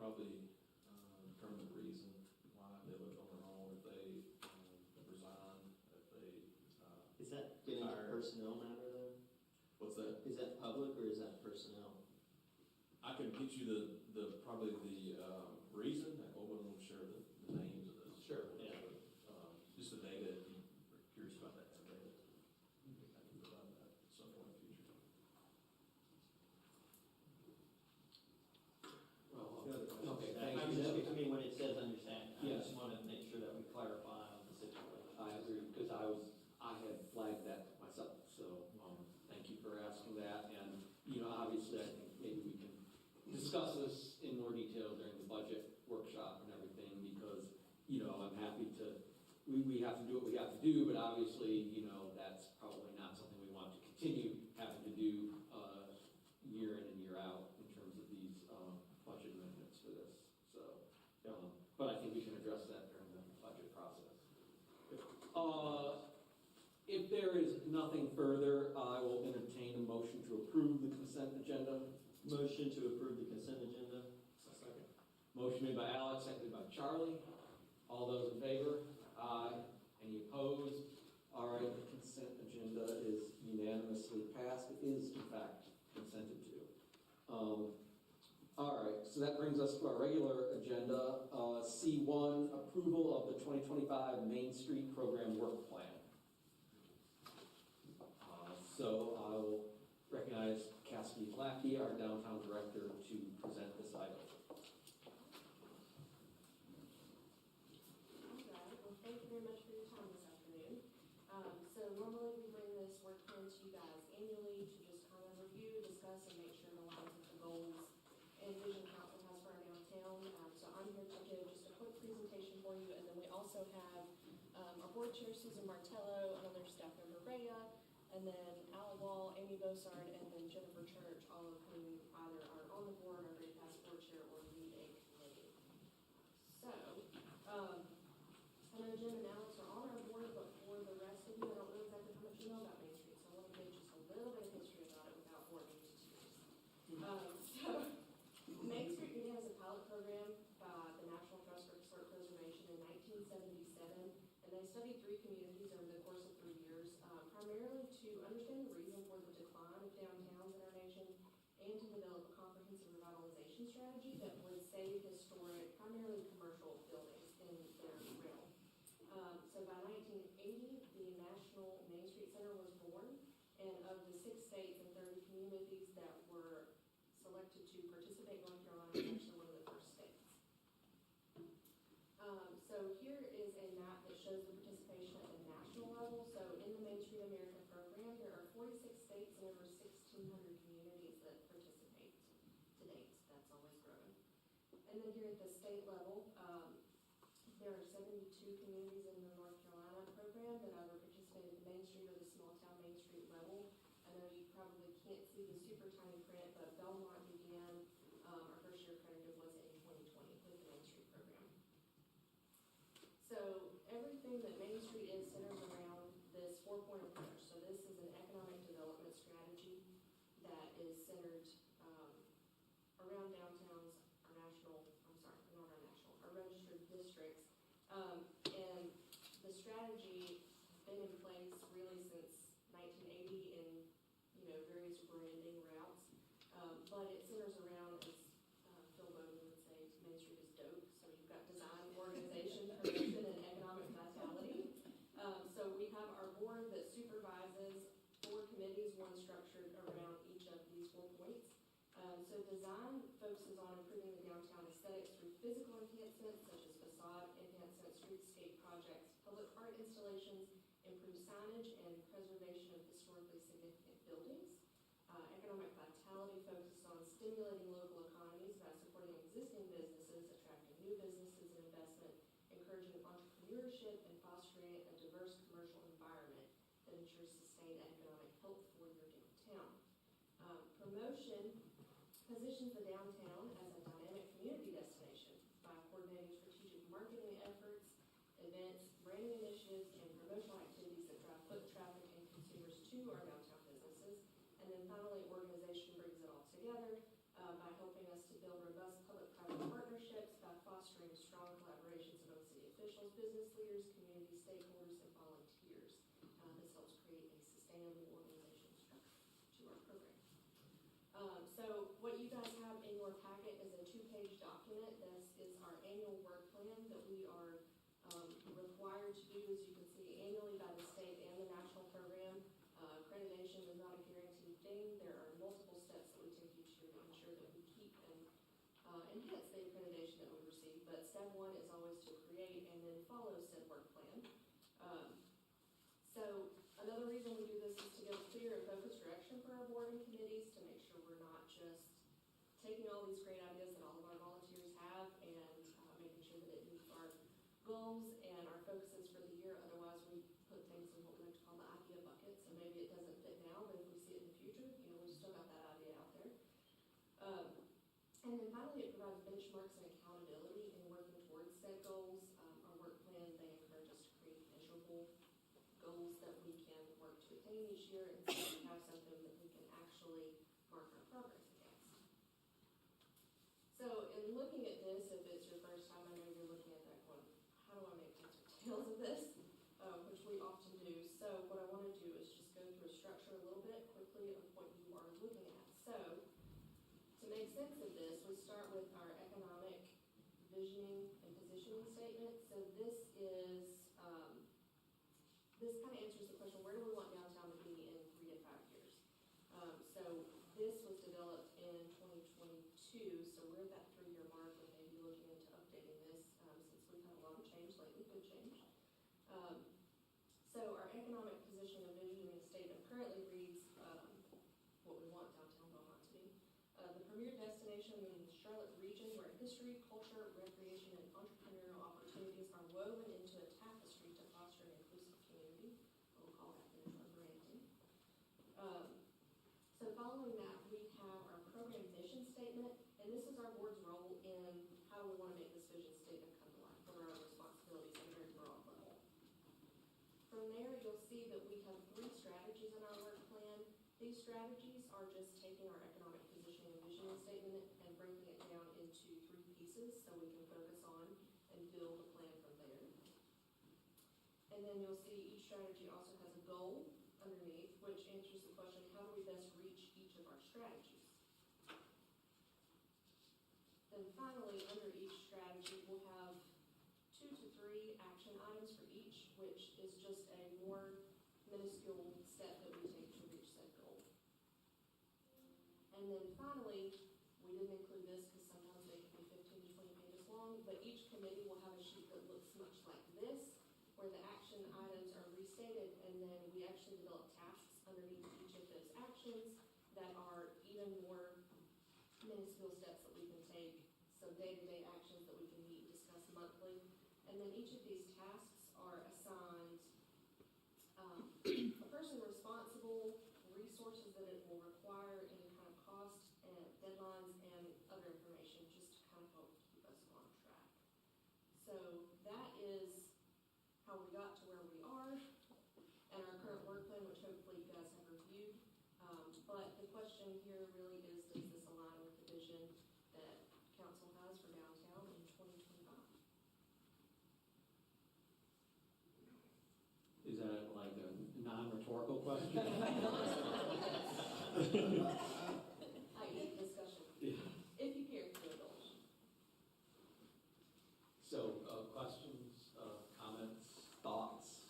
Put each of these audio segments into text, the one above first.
probably determine the reason why they left on their own, if they resigned, if they Is that getting a retired. personnel matter then? What's that? Is that public or is that personnel? I can get you the probably the reason. I wouldn't share the names of those. Sure, yeah. Just the data, if you're curious about that kind of data. I can provide that at some point in the future. Well, Okay, thank I you. mean, I mean, when it says understand, I Yes. just want to make sure that we clarify on the situation. I agree, because I had flagged that myself, so thank you for asking that. And, obviously, I think maybe we can discuss this in more detail during the budget workshop and everything, because, I'm happy to, we have to do what we have to do, but obviously, that's probably not something we want to continue having to do year in and year out in terms of these budget amendments for this. So, but I think we can address that during the budget process. If there is nothing further, I will entertain a motion to approve the consent agenda. Motion to approve the consent agenda. Second. Motion made by Alex, seconded by Charlie. All those in favor? Aye. Any opposed? All right, the consent agenda is unanimously passed. It is, in fact, consented to. All right, so that brings us to our regular agenda. C1, approval of the 2025 Main Street Program Work Plan. So I will recognize Cassidy Lackey, our downtown director, to present this item. Well, thank you very much for your time this afternoon. So normally we bring this work plan to you guys annually to just kind of review, discuss, and make sure it aligns with the goals and vision council has for our downtown. So I'm here to give just a quick presentation for you, and then we also have our board chair, Susan Martello, another staff member, Rhea, and then Al Wall, Amy Bosard, and then Jennifer Church, all of whom either are on the board, are very past board chair, or lead a committee. So, I know Jim and Alex are on our board, but for the rest of you, I don't know exactly how much you know about Main Street, so I want to give just a little bit of history about it without boring you to tears. So, Main Street began as a pilot program by the National Trust for Historic Preservation in 1977, and they studied 3 communities over the course of 3 years, primarily to understand the reason for the decline of downtowns in our nation and to develop a comprehensive revitalization strategy that would save historic, primarily commercial buildings in their realm. So by 1980, the National Main Street Center was born, and of the 6 states and 30 communities that were selected to participate, North Carolina was actually one of the first states. So here is a map that shows the participation at the national level. So in the Main Street America program, there are 46 states and over 1,600 communities that participate to date. That's always growing. And then here at the state level, there are 72 communities in the North Carolina program that either participate at the Main Street or the small town Main Street level. I know you probably can't see the super tiny print, but Belmont began, our first year accredited was in 2020 with the Main Street program. So everything that Main Street is centers around this 4-point approach. So this is an economic development strategy that is centered around downtowns, our registered districts. And the strategy has been in place really since 1980 in various branding routes. But it centers around, as Phil Bowden would say, Main Street is dope. So you've got design, organization, promotion, and economic vitality. So we have our board that supervises 4 committees, one structured around each of these 4 points. So design focuses on improving the downtown aesthetics through physical enhancements such as facade enhancements, streetscape projects, public art installations, improved signage, and preservation of historically significant buildings. Economic vitality focuses on stimulating local economies by supporting existing businesses, attracting new businesses and investment, encouraging entrepreneurship, and fostering a diverse commercial environment that ensures sustained economic health for your downtown. Promotion positions the downtown as a dynamic community destination by coordinating strategic marketing efforts, events, branding initiatives, and promotional activities that drive foot traffic and consumers to our downtown businesses. And then finally, organization brings it all together by helping us to build robust public-private partnerships both business leaders, community stakeholders, and volunteers. This helps create a sustainable organization structure to our program. So what you guys have in your packet is a 2-page document. This is our annual work plan that we are required to do, as you can see, annually by the state and the national program. Accreditation is not a guaranteed thing. There are multiple steps that we take each year to ensure that we keep and enhance the accreditation that we receive. But step 1 is always to create and then follow said work plan. So another reason we do this is to give clear and focused direction for our board and committees, to make sure we're not just taking all these great ideas that all of our volunteers have and making sure that it meets our goals and our focuses for the year. Otherwise, we put things in what we like to call the idea buckets, and maybe it doesn't fit now, but if we see it in the future, we've still got that idea out there. And then finally, it provides benchmarks and accountability in working towards said goals. Our work plan, they encourage us to create measurable goals that we can work to attain each year, and so we have something that we can actually mark our progress against. So in looking at this, if it's your first time, I know you're looking at that going, how do I make heads or tails of this? Which we often do. So what I want to do is just go through a structure a little bit quickly of what you are looking at. So to make sense of this, we start with our economic visioning and positioning statement. So this is, this kind of answers the question, where do we want downtown to be in 3 to 5 years? So this was developed in 2022, so we're at that 3-year mark and maybe looking into updating this since we've had a lot of change lately, good change. So our economic positioning and visioning statement currently reads what we want downtown Beaumont to be. The premier destination in the Charlotte region where history, culture, recreation, and entrepreneurial opportunities are woven into a tapestry to foster an inclusive community. We'll call that our branding. So following that, we have our program mission statement, and this is our board's role in how we want to make this vision statement come to life. What are our responsibilities at a very broad level? From there, you'll see that we have 3 strategies in our work plan. These strategies are just taking our economic positioning and visioning statement and breaking it down into 3 pieces so we can focus on and build a plan from there. And then you'll see each strategy also has a goal underneath, which answers the question, how do we best reach each of our strategies? Then finally, under each strategy, we'll have 2 to 3 action items for each, which is just a more minuscule step that we take to reach that goal. And then finally, we didn't include this because sometimes they can be 15 to 20 pages long, but each committee will have a sheet that looks much like this, where the action items are restated, and then we actually develop tasks underneath each of those actions that are even more minuscule steps that we can take, so day-to-day actions that we can meet, discuss monthly. And then each of these tasks are assigned a person responsible, resources that it will require, any kind of cost, and deadlines, and other information just to kind of help keep us on track. So that is how we got to where we are and our current work plan, which hopefully you guys have reviewed. But the question here really is, does this align with the vision that council has for downtown in 2025? Is that like a non-rhetorical question? I need discussion, Yeah. if you care to indulge. So, questions, comments, thoughts?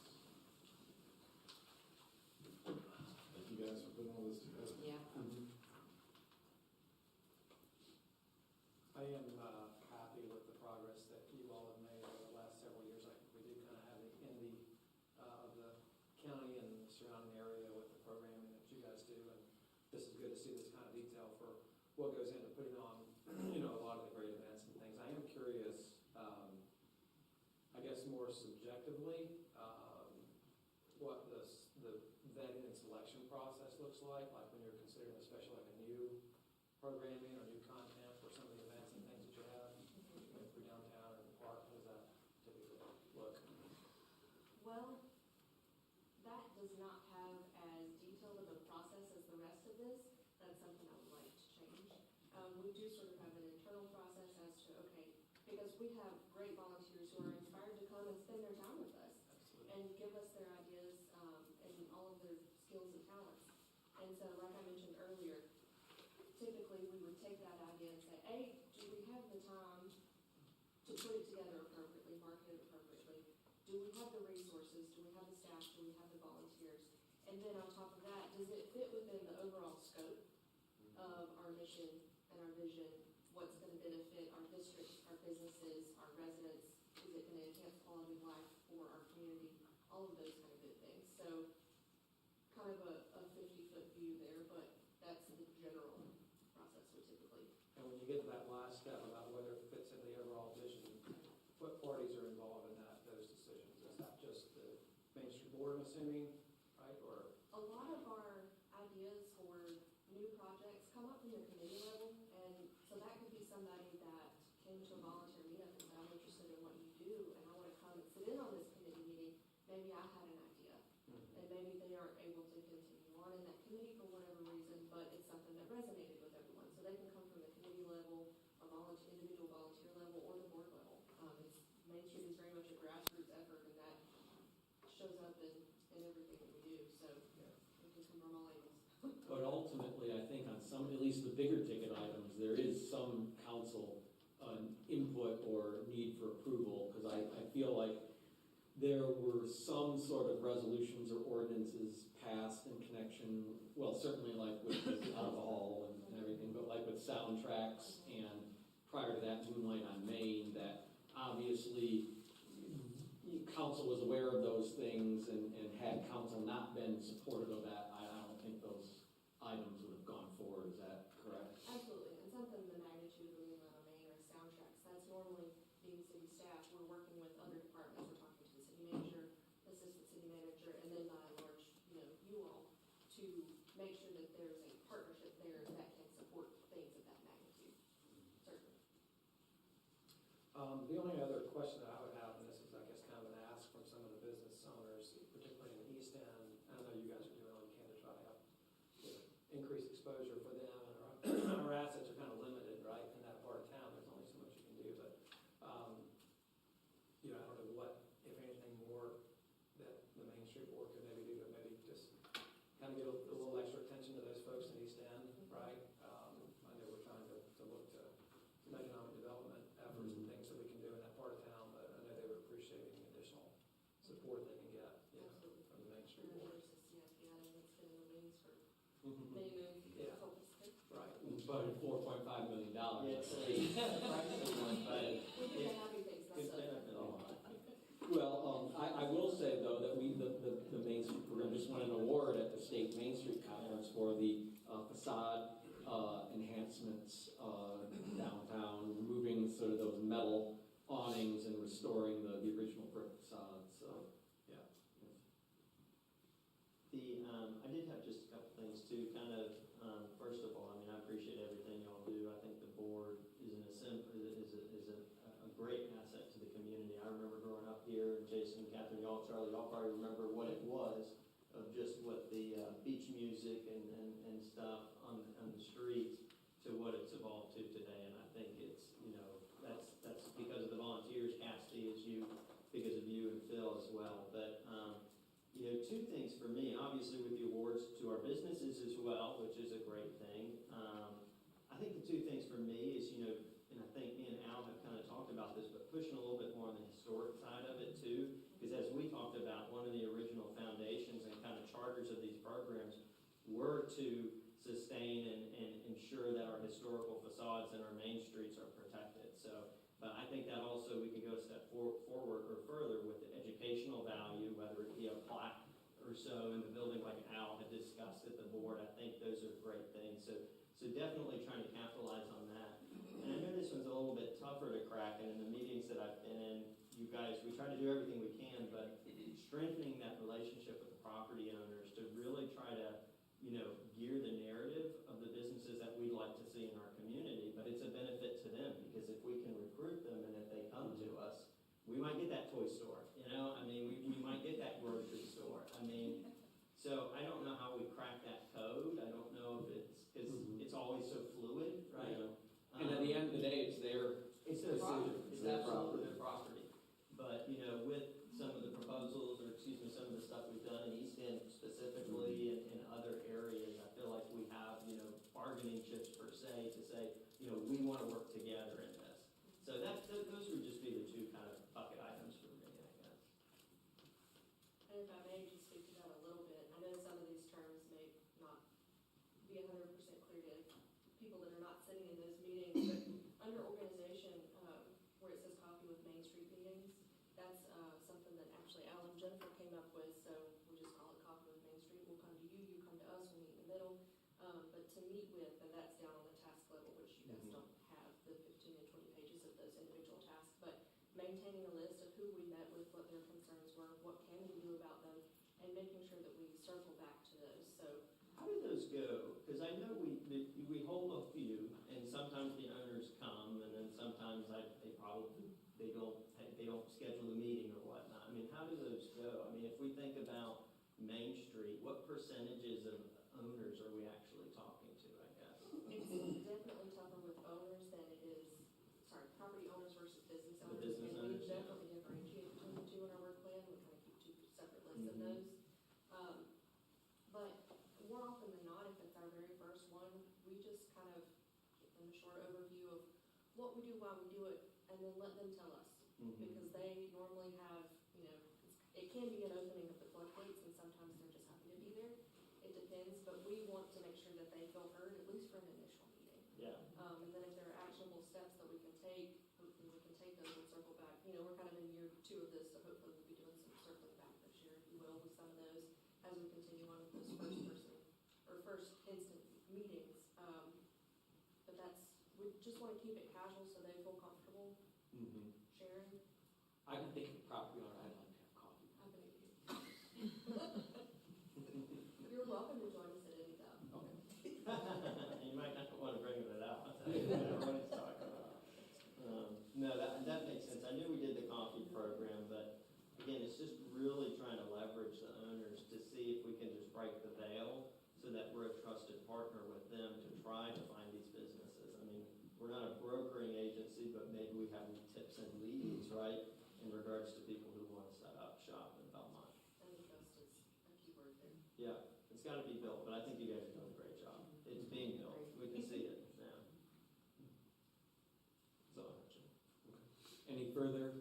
Thank you guys for putting all this together. Yeah. I am happy with the progress that you all have made over the last several years. I think we do kind of have the envy of the county and the surrounding area with the programming that you guys do, and this is good to see this kind of detail for what goes into putting on, a lot of the great events and things. I am curious, I guess more subjectively, what the vetting and selection process looks like when you're considering especially like a new programming or new content for some of the events and things that you have for downtown and the park. How does that typically look? Well, that does not have as detailed of a process as the rest of this. That's something I would like to change. We do sort of have an internal process as to, okay, because we have great volunteers who are inspired to come and spend do we have the time to put it together appropriately, market it appropriately? Do we have the resources? Do we have the staff? Do we have the volunteers? And then on top of that, does it fit within the overall scope of our mission and our vision? What's gonna benefit our districts, our businesses, our residents? Is it gonna enhance quality of life for our community? All of those kind of good things. So kind of a 50-foot view there, but that's the general process we typically. And when you get to that last step about whether it fits in the overall vision, what parties are involved in those decisions? Is that just the Main Street Board, I'm assuming, right, or? A lot of our ideas for new projects come up in the committee level, and so that could be somebody that came to a volunteer meetup and said, I'm interested in what you do, and I wanna come and sit in on this committee meeting. Maybe I had an idea, and maybe they aren't able to continue on in that committee for whatever reason, but it's something that resonated with everyone. So they can come from the committee level, a individual volunteer level, or the board level. Main Street is very much a grassroots effort, and that shows up in everything that we do, so we can come from all angles. But ultimately, I think on some, at least the bigger ticket items, there is some council input or need for approval, because I feel like there were some sort of resolutions or ordinances passed in connection, well, certainly like with alcohol and everything, but like with soundtracks and prior to that, Moonlight on Main, that obviously council was aware of those things, and had council not been supportive of that, I don't think those items would have gone forward. Is that correct? Absolutely, and something the magnitude of Moonlight on Main or soundtracks, that's normally being city staff. We're working with other departments, we're talking to the city manager, assistant city manager, and then by and large, you all, to make sure that there's a partnership there that can support things of that magnitude, certainly. The only other question that I would have, and this is, I guess, kind of an ask from some of the business owners, particularly in the East End, I know you guys are doing all you can to try to have increased exposure for them, and our assets are kind of limited, right, in that part of town. There's only so much you can do, but, I don't know what, if anything more, that the Main Street Board could maybe do to maybe just kind of give a little extra attention to those folks in East End, right? I know we're trying to look to some economic development efforts and things that we can do in that part of town, but I know they would appreciate any additional support they can get, Absolutely. from the Main Street And Board. there's this, the item that's been in the wings for Mm-hmm. many moons. Yeah. Told us to. Right. But $4.5 million. Yeah, it's practically one, but We do the happy things, could that's benefit a lot. Well, I will say though that the Main Street program just won an award at the State Main Street Conference for the facade enhancements downtown, removing sort of those metal awnings and restoring the original brick facade. So, yeah. I did have just a couple things too, kind of, first of all, I appreciate everything y'all do. I think the board is a great asset to the community. I remember growing up here, Jason, Catherine, Charlie, y'all probably remember what it was of just what the beach music and stuff on the streets to what it's evolved to today. And I think it's, that's because of the volunteers, Cassidy, because of you and Phil as well. But, two things for me, obviously with the awards to our businesses as well, which is a great thing. I think the two things for me is, and I think me and Al have kind of talked about this, but pushing a little bit more on the historic side of it too, because as we talked about, one of the original foundations and kind of charters of these programs were to sustain and ensure that our historical facades and our main streets are protected. So, but I think that also we can go a step forward or further with the educational value, whether it be a plaque or so in the building like Al had discussed at the board. I think those are great things. So definitely trying to capitalize on that. And I know this one's a little bit tougher to crack, and in the meetings that I've been in, you guys, we try to do everything we can, but strengthening that relationship with the property owners to really try to, gear the narrative of the businesses that we'd like to see in our community, but it's a benefit to them, because if we can recruit them and if they come to us, we might get that toy store, we might get that grocery store. So I don't know how we crack that code. I don't know if because it's always so fluid, right? Yeah. And at the end of the day, it's their property. decision. It's absolutely their property. But, with some of the proposals, some of the stuff we've done in East End specifically and in other areas, I feel like we have wanna work together in this. So those would just be the two kind of bucket items for me, I guess. And if I may just speak to that a little bit, I know some of these terms may not be 100% clear to people that are not sitting in those meetings, but under organization, where it says coffee with Main Street meetings, that's something that actually Al and Jennifer came up with, so we just call it coffee with Main Street. We'll come to you, you come to us, we meet in the middle. But to meet with, and that's down on the task level, which you guys don't have the 15 and 20 pages of those individual tasks, but maintaining a list of who we met with, what their concerns were, what can we do about them, and making sure that we circle back to those. So How do those go? Because I know we hold a few, and sometimes the owners come, and then sometimes they don't schedule a meeting or whatnot. I mean, how do those go? I mean, if we think about Main Street, what percentages of owners are we actually talking to, I guess? it's definitely tougher with owners than it is, property owners versus business The owners. business And we owners, yeah. definitely differentiate between the two in our work plan. We kind of keep two separate lists of Mhm. those. But more often than not, if it's our very first one, we just kind of give them a short overview of what we do, why we do it, and then let them tell us. Mhm. Because they normally have, it can be an opening of the floodgates, and sometimes they're just happy to be there. It depends, but we want to make sure that they feel heard, at least for an initial meeting. Yeah. And then if there are actionable steps that we can take, hopefully we can take those and circle back. We're kind of in year 2 of this, so hopefully we'll be doing some circling back this year, if you will, with some of those as we continue on with those first instant meetings. But we just want to keep it casual so they feel comfortable Mhm. sharing. I can think of a property owner, I'd like to have coffee. You're welcome to join us at any time. Okay. You might not want to bring it out. Everyone's talking about. No, that makes sense. I knew we did the coffee program, but again, it's just really trying to leverage the owners to see if we can just break the veil so that we're a trusted partner with them to try to find these businesses. I mean, we're not a brokering agency, but maybe we have tips and leads, right, in regards to people who want to set up shop in Belmont. I think trust is a key word there. Yeah, it's got to be built, but I think you guys are doing a great job. It's being built. We can see it now. So, Any further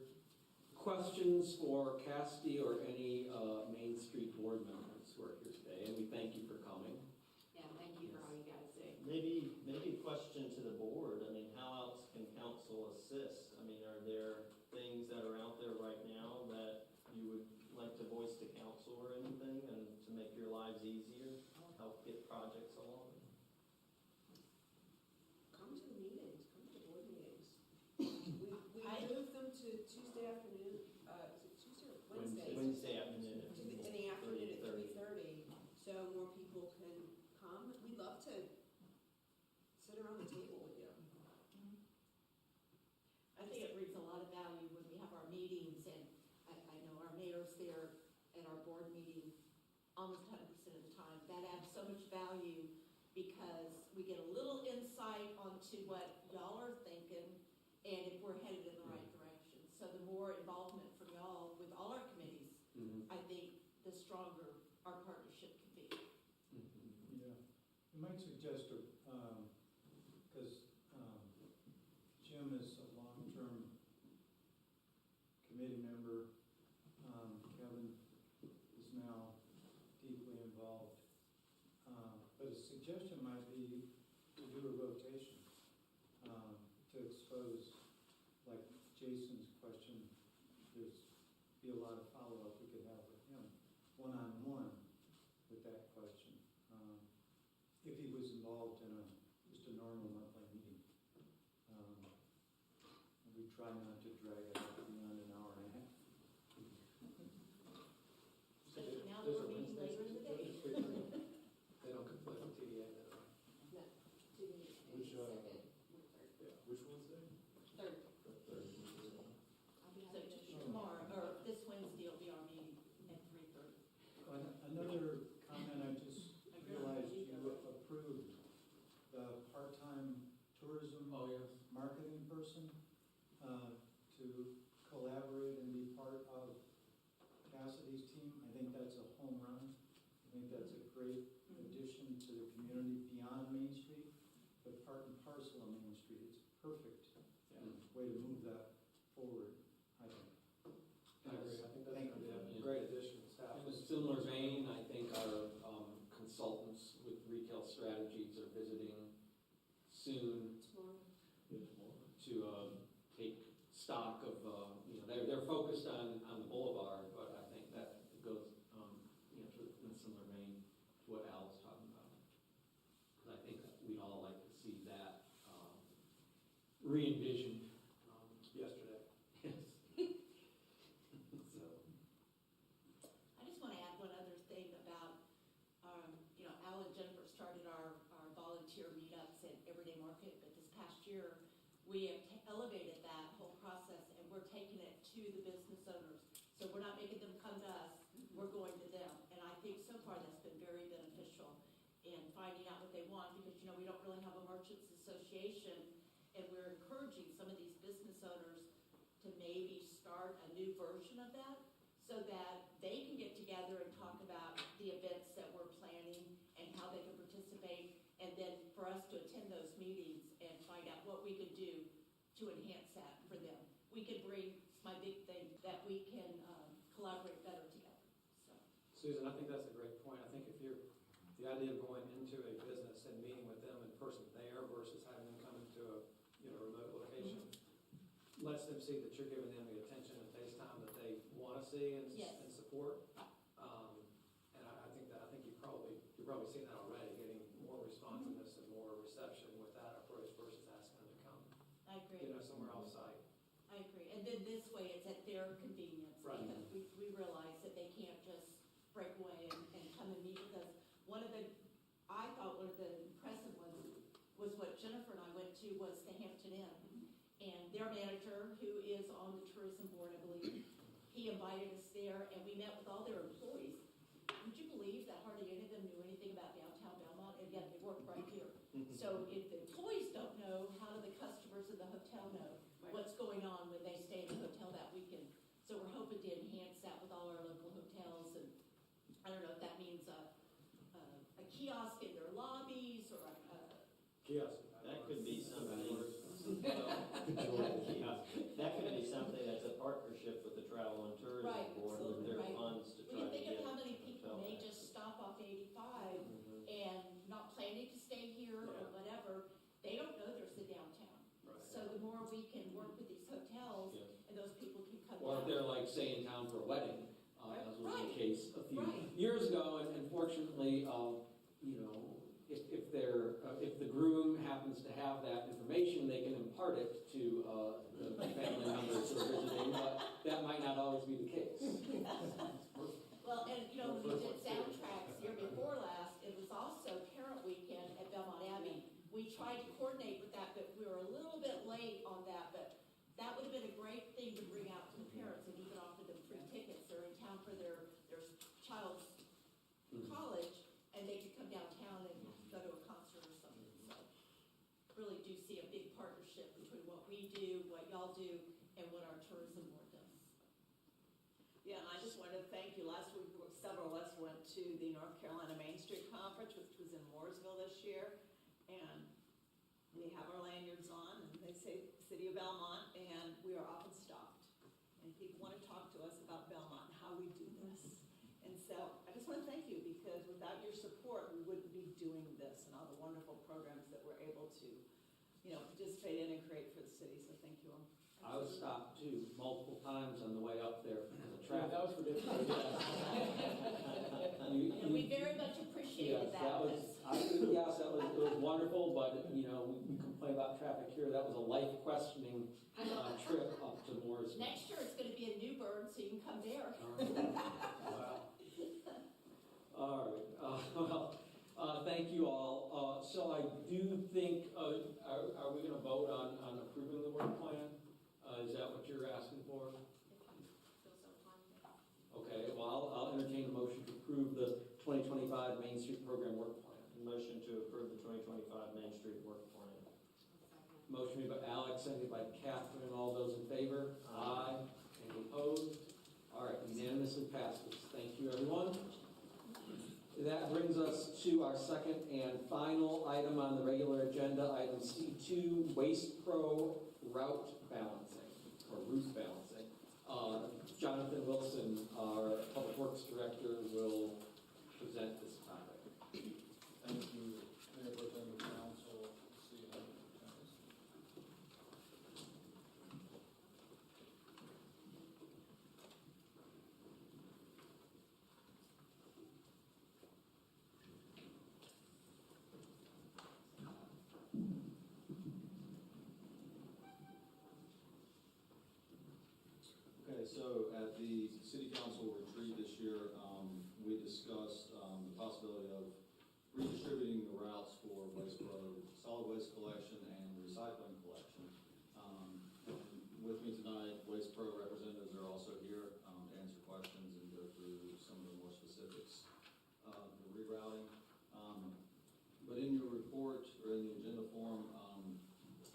questions for Cassidy or any Main Street board members who are here today? And we thank you for coming. Yeah, thank you for all you guys do. maybe a question to the board. I mean, how else can council assist? I mean, are there things that are out there right now that you would like to voice to council or anything, and to make your lives easier, help get projects along? Come to the meetings, come to the board meetings. We moved them to Tuesday afternoon, is it Tuesday or Wednesday? Wednesday afternoon. In the afternoon at 3:30. 3:30, so more people can come. We'd love to sit around the table with you. I think it brings a lot of value when we have our meetings, and I know our mayor's there at our board meeting almost 100% of the time. That adds so much value because we get a little insight onto what y'all are thinking and if we're headed in the right direction. So the more involvement from y'all with all our committees, I think the stronger our partnership can be. Yeah, I might suggest, because Jim is a long-term committee member, Kevin is now deeply involved. But a suggestion might be to do a rotation, to expose, like Jason's question, there's be a lot of follow-up we could have with him, one-on-one with that question. If he was involved in just a normal monthly meeting. We try not to drag it out beyond an hour and a half. Especially now that we're meeting later in the day. They don't conflict with TDA then, right? No, to the Which, second, or third. Which Wednesday? Third. The third. So tomorrow, or this Wednesday will be our meeting at 3:30. Another comment, I just realized you approved the part-time tourism Oh, yes. marketing person to collaborate soon Tomorrow. to take stock of, they're focused on the boulevard, but I think that goes, in a similar vein to what Al was talking about. Because I think that we'd all like to see that re-envisioned. Yesterday. Yes. So, I just want to add one other thing about, Al and Jennifer started our volunteer meetups at Everyday Market, but this past year, we have elevated that whole process and we're taking it to the business owners. So we're not making them come to us, we're going to them. And I think so far that's been very beneficial in finding out what they want because, we don't really have a merchants association and we're encouraging some of these business owners to maybe start a new version of that so that they can get together and talk about the events that we're planning and how they can participate, and then for us to attend those meetings and find out what we could do to enhance that for them. We could bring, my big thing, that we can collaborate better together, so. Susan, I think that's a great point. I think if you're, the idea of going into a business and meeting with them in person there versus having them come into a, remote location, lets them see that you're giving them the attention and face time that they want to see and, Yes. and support. And I think you've probably seen that already, getting more responsiveness and more reception with that approach versus asking them to come, I agree. somewhere off-site. I agree, and then this way it's at their convenience, Right. because we realize that they can't just break away and come and meet with us. I thought one of the impressive ones was what Jennifer and I went to was the Hampton Inn. And their manager, who is on the tourism board, I believe, he invited us there and we met with all their employees. Would you believe that hardly any of them knew anything about downtown Belmont, and yet they work right here? So if the employees don't know, how do the customers of the hotel know what's going on when they stay in the hotel that weekend? So we're hoping to enhance that with all our local hotels, and I don't know if that means a kiosk in their lobbies or a Kiosk. That could be something. That could be something that's a partnership with the Travel and Tourism Right, Board with their right. funds to When try you to think get. of how many people hotel may access. just stop off 85 Mhm. and not planning to stay here or Yeah. whatever, they don't know there's the downtown. Right. So the more we can work with these hotels Yeah. and those people can come or if down. they're like, say, in town for a wedding, as was the Right. case a few Right. years ago, and fortunately, if the groom happens to have that information, they can impart it to the family members who are visiting, but that might not always be the case. Well, and when we did soundtracks year before last, it was also Parent Weekend at Belmont Abbey. We tried to coordinate with that, but we were a little bit late on that, but that would have been a great thing to bring out to the parents and even offer them free tickets. They're in town for their child's college, and they could come downtown and go to a concert or something. So really do see a big partnership between what we do, what y'all do, and what our tourism board does. Yeah, and I just wanted to thank you. Last week, several of us went to the North Carolina Main Street Conference, which was in Mooresville this year. And we have our lanyards on, and they say City of Belmont, and we are often stopped. And people want to talk to us about Belmont and how we do this. And so I just want to thank you, because without your support, we wouldn't be doing this and all the wonderful programs that we're able to, participate in and create for the city. So thank you all. I was stopped too, multiple times on the way up there because of Yeah, traffic. that was ridiculous. And we very much appreciated Yes, that. that was, it was wonderful, but, we complain about traffic here, that was a life questioning trip up to Mooresville. Next year, it's gonna be in New Bern, so you can come there. Wow. All right, thank you all. So I do think, are we gonna vote on approving the work plan? Is that what you're asking for? Okay, well, I'll entertain a motion to approve the 2025 Main Street Program Work Plan. Motion to approve the 2025 Main Street Work Plan. Motion made by Alex, seconded by Catherine. All those in favor? Aye. Any opposed? All right, unanimously passes. Thank you, everyone. That brings us to our second and final item on the regular agenda, item C2, Waste Pro route balancing, or route balancing. Jonathan Wilson, our Public Works Director, will present this topic. Thank you, Mayor Pro Tem and Council. Let's see, report, or in the agenda form,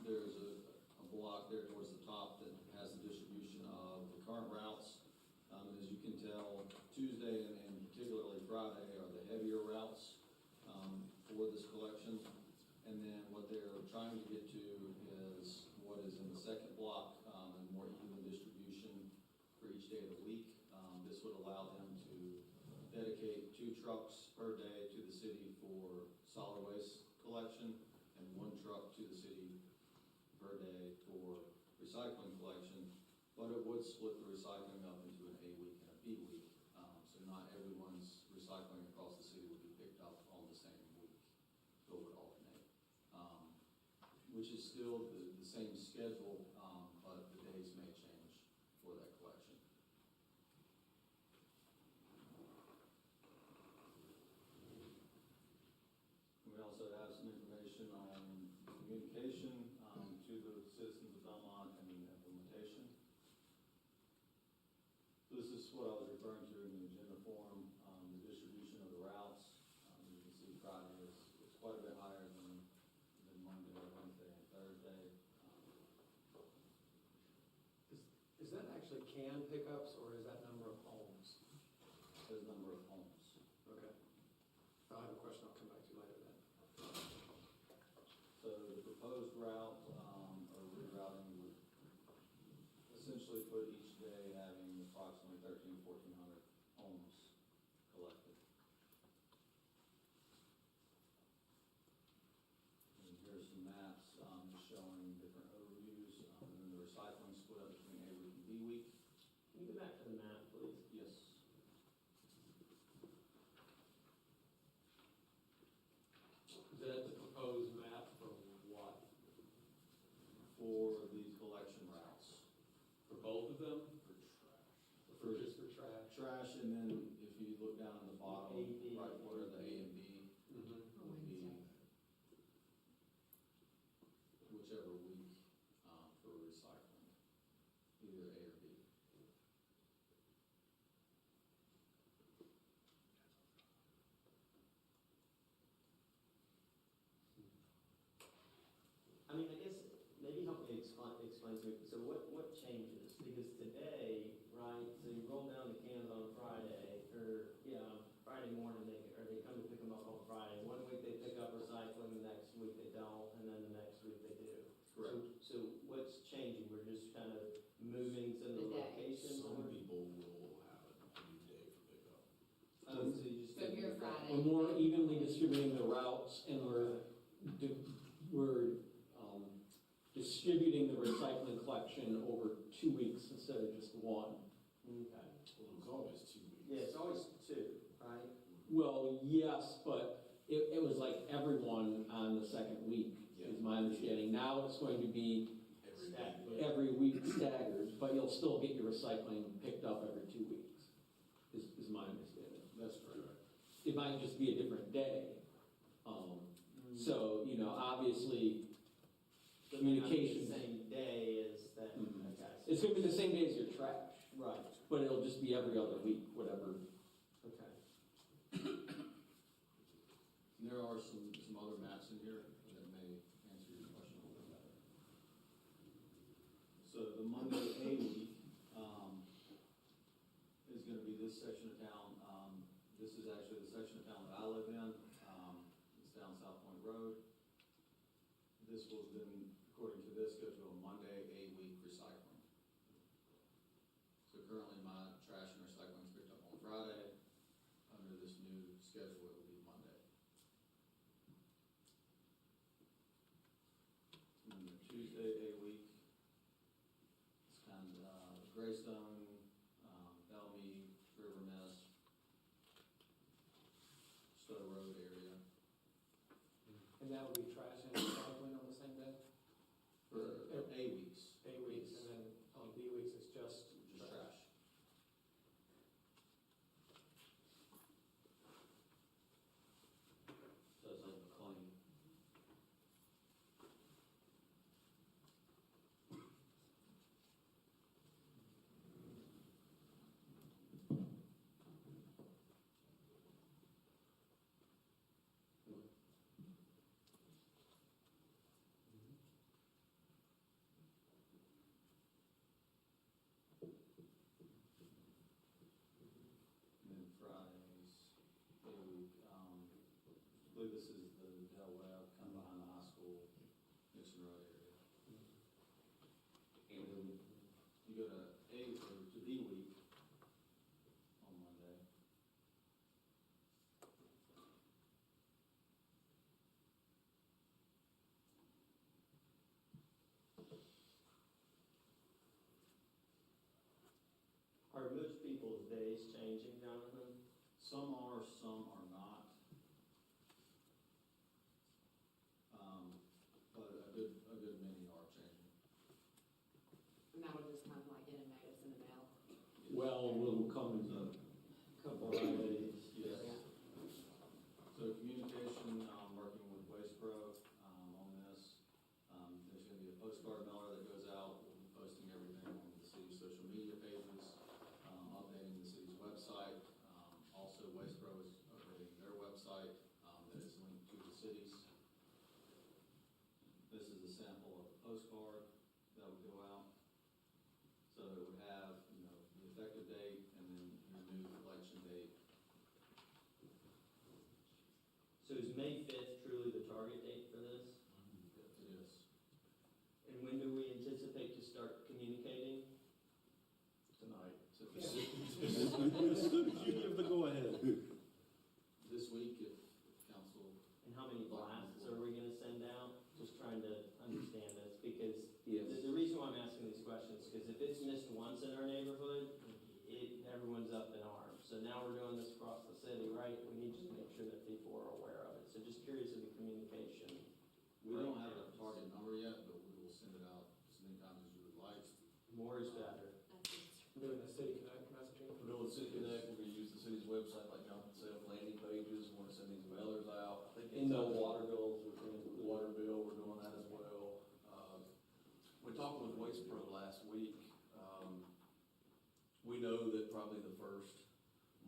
there's a block there towards the top that has the distribution of the current routes. As you can tell, Tuesday and particularly Friday are the heavier routes for this collection. And then what they're trying to get to is what is in the second block, and more even distribution for each day of the week. This would allow them to dedicate 2 trucks per day to the city for solid waste collection and 1 truck to the city per day for recycling collection. But it would split the recycling up into an A week and a B week. So not everyone's recycling across the city would be picked up on the same week. It would alternate. Which is still the same schedule, but the days may change for that collection. We also have some information on communication to the citizens of Belmont and implementation. This is what I was referring to in the agenda form, the distribution of the routes. You can see Friday is quite a bit higher than Monday, Wednesday, and Thursday. Is that actually can pickups, or is that number of homes? There's a number of homes. Okay. I'll have a question I'll come back to later then. So the proposed route, or rerouting would essentially put each day having approximately 1,400 homes collected. And here's some maps, just showing different overviews, and then the recycling split up between A week and B week. Can you go back to the map, please? Yes. Is that the proposed map for what? For the collection routes. For both of them? For trash. Or just for trash? Trash, and then if you look down in the bottom, A, B. right, what are the A and B? Mhm. Would be whichever week, for recycling, either A or B. I mean, I guess, maybe help me explain to me, so what changes? Because today, right, so you roll down the cans on Friday, or, Friday morning, or they come to pick them up on Friday. One week they pick up recycling, the next week they don't, and then the next week they do. Correct. So what's changing? We're just kind of moving some of the The day. locations? Some or- people will have a new day for pickup. So you just. So here Friday. We're more evenly distributing the routes, and we're distributing the recycling collection over 2 weeks instead of just 1. Okay. Well, it's always 2 weeks. Yeah, it's always 2, right? Well, yes, but it was like everyone on the second week, is my understanding. Now it's going to be every week staggered, but you'll still get your recycling picked up every 2 weeks, is my understanding. That's correct. It might just be a different day. So, obviously, So it may not be communication. the same day as that, Mhm. okay. It's gonna be the same day as your trash, Right, but it'll just be every other week, whatever. okay. And there are some other maps in here that may answer your question a little better. So the Monday A week, is gonna be this section of town. This is actually the section of town that I live in. It's down South Point Road. This will then, according to this, go to a Monday A week recycling. So currently my trash and recycling is picked up on Friday. Under this new schedule, it will be Monday. And then the Tuesday A week, it's kind of Greystone, Bellmead, River Mist, Stowe Road area. And that would be trash and recycling on the same day? For A weeks. 8 weeks, and then on B weeks, it's just Just trash. So it's like McLean. believe this is the Del Webb, kind of behind the high school, Nixon Road area. And then you go to D week on Monday. Are most people's days changing, Jonathan? Some are not. But a good many are changing. And that would just come like in a notice in the mail. Well, we'll come in the, Couple of days. Yes. So communication, working with Waste Pro, on this. There's gonna be a postcard mailer that goes out. We'll be posting everything on the city's social media pages, updating the city's website. Also, Waste Pro is updating their website, that is linked to the city's. This is a sample of the postcard that would go out. So it would have, the effective date and then your new election date. So is May 5th truly the target date for this? It is. And when do we anticipate to start communicating? Tonight. So You give the go-ahead. this week, if council, And how many blasts are we gonna send out? Just trying to understand this, because yes. the reason why I'm asking these questions, because if it's missed once in our neighborhood, everyone's up in arms. So now we're doing this across the city, right? We need to make sure that people are aware of it. So just curious of the communication. we don't have a target number yet, but we will send it out as many times as you would like. More is better. Doing the City Connect messaging. We're doing City Connect, we're gonna use the city's website, like Jonathan said, landing pages, we're gonna send these mailers out. I think In the water bills, we're going to The water bill, we're doing that as well. We talked with Waste Pro last week. We know that probably the first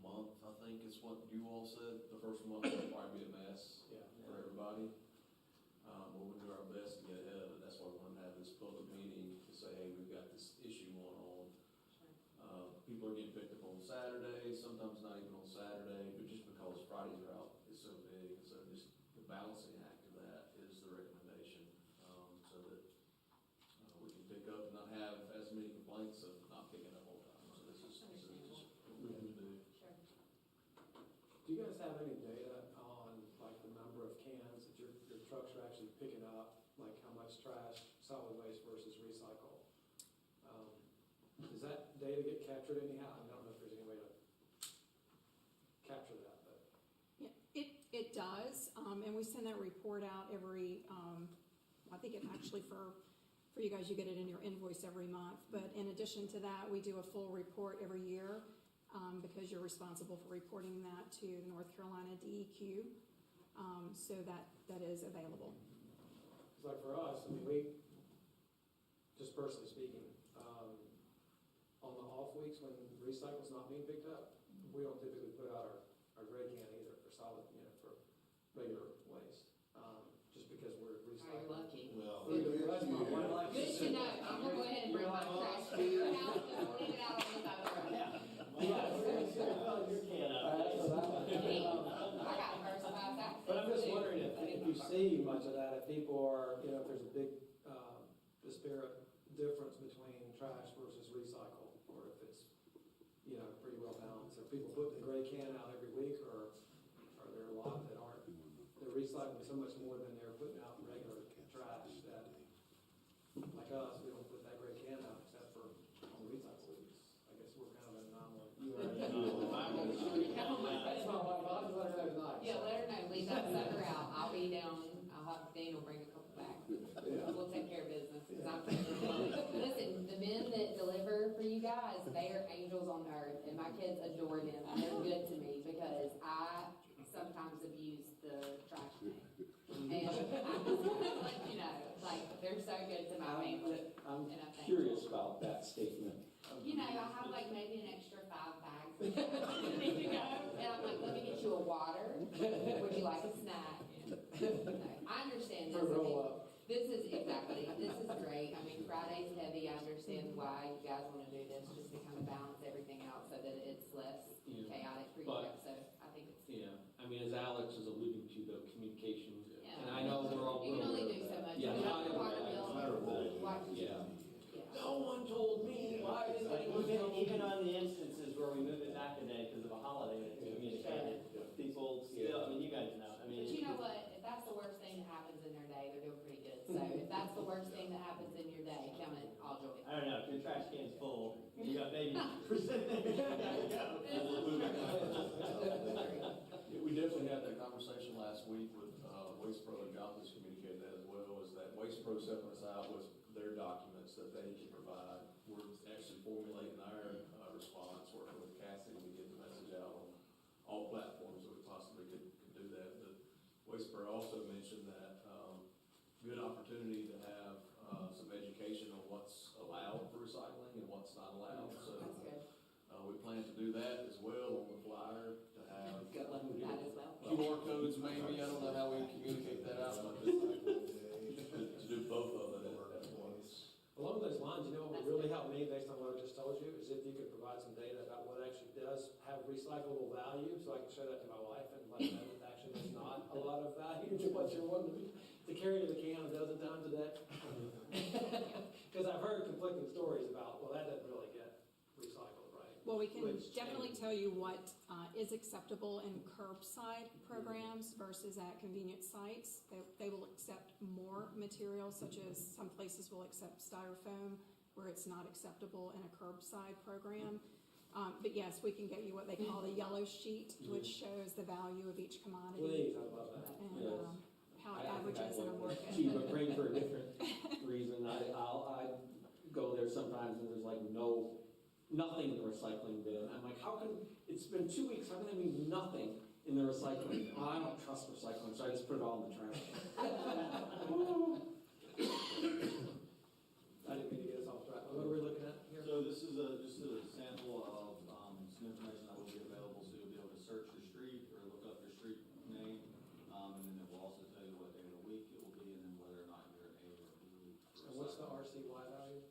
month, I think is what you all said, the first month will probably be a mess Yeah. for everybody. But we'll do our best to get ahead of it. That's why we're gonna have this public meeting to say, hey, we've got this issue going on. People are getting picked up on Saturday, sometimes not even on Saturday, but just because Friday's route is so big, and so just the balancing act of that is the recommendation, so that we can pick up and not have as many complaints of not picking up on time. So this is just what we have to do. Sure. Do you guys have any data on like the number of cans that your trucks are actually picking up? Like how much trash, solid waste versus recycle? Does that data get captured anyhow? I don't know if there's any way to capture that, but. Yeah, it does, and we send that report out every, I think it actually for you guys, you get it in your invoice every month. But in addition to that, we do a full report every year, because you're responsible for reporting that to the North Carolina DEQ, so that is available. It's like for us, I mean, we, just personally speaking, on the off weeks when recycle's not being picked up, we don't typically put out our gray can either for solid, for regular waste, just because we're Oh, you're recycling. lucky. Well, That's my wife. Good to know. I'm gonna go ahead and bring my trash to your house and leave it out on the side of the road. Your can up. I got first class access. But I'm just too. wondering if you see much of that, if people are, if there's a big, disparate difference between trash versus recycle, or if it's, pretty well balanced. Are people putting the gray can out every week, or are there a lot that aren't? They're recycling so much more than they're putting out regular trash that, like us, we don't put that gray can out except for on recycle weeks. I guess we're kind of an anomaly. That's my wife, I'll just let her know tonight. Yeah, let her know, leave that sucker out. I'll be down, I'll have Daniel bring a couple back. Yeah. We'll take care of business, because listen, the men that deliver for you guys, they are angels on earth, and my kids adore them. They're good to me, because I sometimes abuse the trash can. And I just wanna let you know, like, they're so good to my family, I'm and I thank curious about that statement. I have like maybe an extra 5 bags. And I'm like, let me get you a water. Would you like a snack? I understand this. For roll up. This is great. I mean, Friday's heavy. I understand why you guys want to do this, just to kind of balance everything out so that it's less Yeah. chaotic for you But- guys. So I think it's. Yeah, I mean, as Alex is alluding to, the communication, Yeah. and I know we're all. You can only do so much. Yeah. You know, water bill, water- Yeah. yeah. No one told me, why didn't anyone tell me? Even on the instances where we move it back a day because of a holiday that's communicated, people still, I mean, you guys know, I mean. But you know what, if that's the worst thing that happens in their day, they're doing pretty good. So if that's the worst thing that happens in your day, count it all joy. I don't know, if your trash can's full, you got maybe percent there, you gotta go. We definitely had that conversation last week with Waste Pro, and Jonathan's communicated that as well, is that Waste Pro sent us out with their documents that they can provide. We're actually formulating our response, working with Kathy to get the message out on all platforms that we possibly could do that. But Waste Pro also mentioned that good opportunity to have some education on what's allowed for recycling and what's not allowed. So That's good. we plan to do that as well on the flyer, to have That as well. QR codes maybe, I don't know how we communicate that out, but to do both of it at once. Along those lines, you know what would really help me, based on what I just told you, is if you could provide some data about what actually does have recyclable value, so I can show that to my wife and let her know that actually there's not a lot of value to what you're wanting to carry to the can a dozen times a day. Because I've heard conflicting stories about, well, that doesn't really get recycled, right? Well, we can Which definitely tell you what is acceptable in curbside programs versus at convenience sites. They will accept more materials, such as some places will accept styrofoam where it's not acceptable in a curbside program. But yes, we can get you what they call the yellow sheet, which shows the value of each commodity Please, I love that. and Yes. How it I think I averages in a would. market. She would bring for a different reason. I go there sometimes and there's like nothing in the recycling bin. I'm like, how can, it's been 2 weeks, how can there be nothing in the recycling bin? Oh, I don't trust recycling, so I just put it all in the trash. I didn't mean to get us off track. What are we looking at here? So this is just a sample of some information that will be available, so you'll be able to search your street or look up your street name, and then it will also tell you what day of the week it will be, and then whether or not you're an A or B. And what's the RCY value?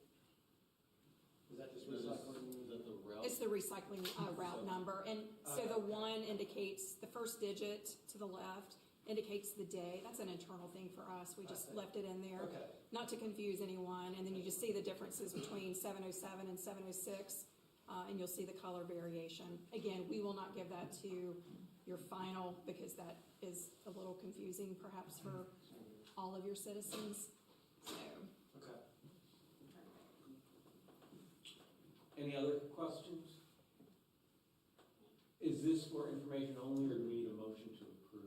Is that just Is recycling? that the route? It's the recycling route number, and so the one indicates, the first digit to the left indicates the day. That's an internal thing for us, we just left it in there, Okay. not to confuse anyone, and then you just see the differences between 707 and 706, and you'll see the color variation. Again, we will not give that to your final, because that is a little confusing perhaps for all of your citizens, so. Okay. Any other questions? Is this for information only, or do we need a motion to approve?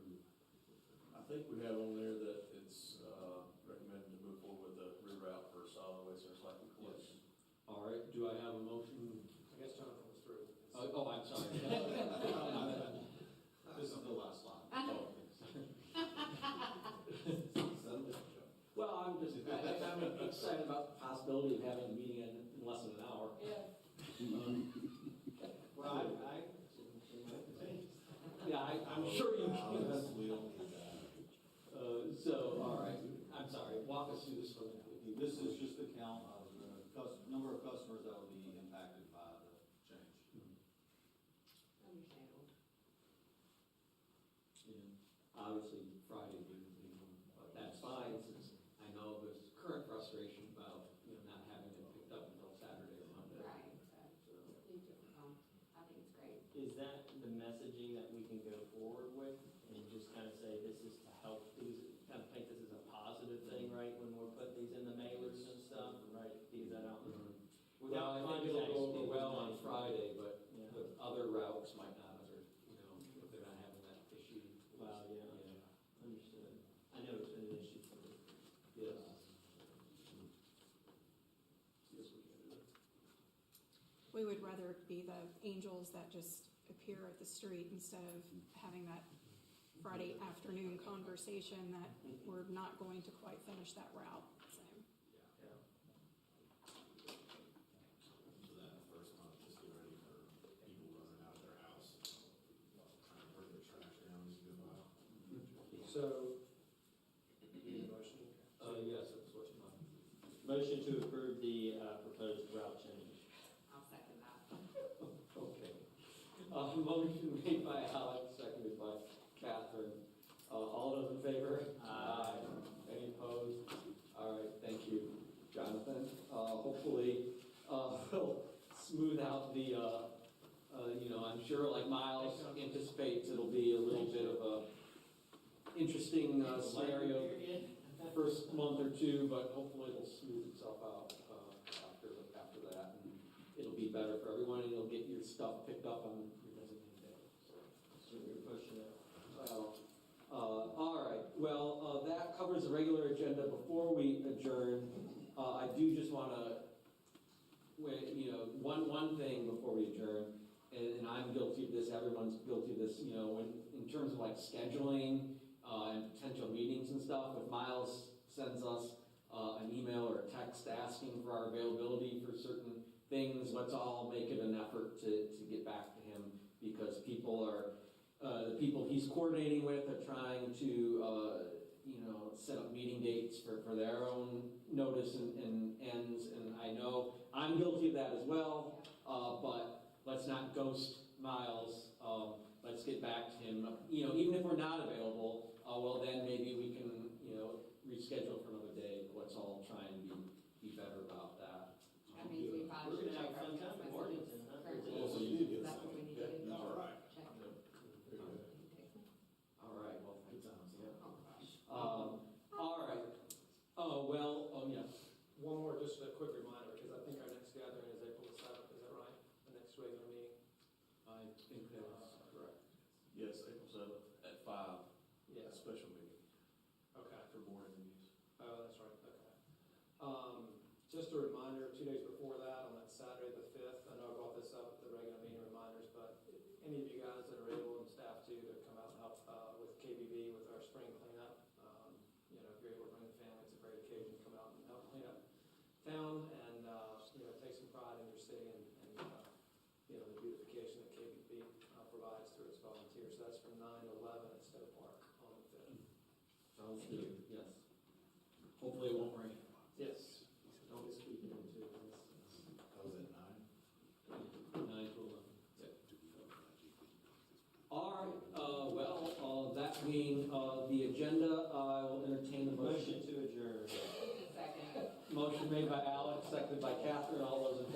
I think we have on there that it's recommended to move forward with a reroute for solid waste and recycling collection. All right, do I have a motion? I guess Jonathan was through. Oh, I'm sorry. This is the last slide. Oh. Well, I'm excited about the possibility of having a meeting in less than an hour. Well, I'm sure you can. We don't need that. All right, I'm sorry, walk us through this one. This is just the count of the number of customers that will be impacted by the change. Understandable. Obviously, Friday being the big one, but that's fine, since I know there's current frustration about, not having it picked up until Saturday or Monday. Right, so, I think it's great. Is that the messaging that we can go forward with and just kind of say this is to help, kind of paint this as a positive thing, right, when we're putting these in the mailers and stuff, right, because that out. Well, I think it'll go over well on Yeah. Friday, but the other routes might not, or, if they're not having that issue. Wow, yeah, understood. I know it's been an issue for me. Yes. Yes, we can do that. We would rather it be the angels that just appear at the street instead of having that Friday afternoon conversation that we're not going to quite finish that route, so. So that first month, just get ready for people running out of their house, trying to bring their trash down as you go by. So, you need a motion? Yes, that's what you want. Motion to approve the proposed route change. I'll second that. Okay. Motion made by Alex, seconded by smooth out the, I'm sure like Miles anticipates, it'll be a little bit of a interesting scenario first month or two, but hopefully it'll smooth itself out after that. And it'll be better for everyone, and you'll get your stuff picked up on your designated day. So you're pushing it. All right, well, that covers the regular agenda. Before we adjourn, I do just want to, one thing before we adjourn, and I'm guilty of this, everyone's guilty of this, in terms of like scheduling and potential meetings and stuff, if Miles sends us an email or a text asking for our availability for certain things, let's all make it an effort to get back to him, because the people he's coordinating with are trying to, set up meeting dates for their own notice and ends, and I know I'm guilty of that as well, but let's not ghost Miles. Let's get back to him. Even if we're not available, well then maybe we can, reschedule for another day. Let's all try and be better about that. That means we probably We're should gonna check have a our fun time text in Morganton, messages. huh? Currently. Oh, so you did get That's some. what we need to do. All right. Check. Very good. All right, well, Good times. all right. Oh, well, yeah. One more, just a quick reminder, because I think our next gathering is April the 7th, is that right? The next regular meeting? I think that's correct. Yes, April 7th at 5, Yeah, a special meeting okay. for board interviews. Oh, that's right, okay. Just a reminder, 2 days before that, on that Saturday the 5th, I know I brought this up at the regular meeting reminders, but any of you guys that are able and staff to come out and help with KBB with our spring cleanup, if you're able to bring the family, it's a great occasion to come out and help clean up town and, take some pride in your city and the beautification that KBB provides through its volunteers. So that's from 9 to 11 at Stowe Park on the 5th. Sounds good, yes. Hopefully it won't rain. Yes. Don't be speaking into this. That was at 9? 9 to 11. All right, that being the agenda, I will entertain the motion. Motion to adjourn. Second. Motion made by Alex, seconded by Catherine. All those in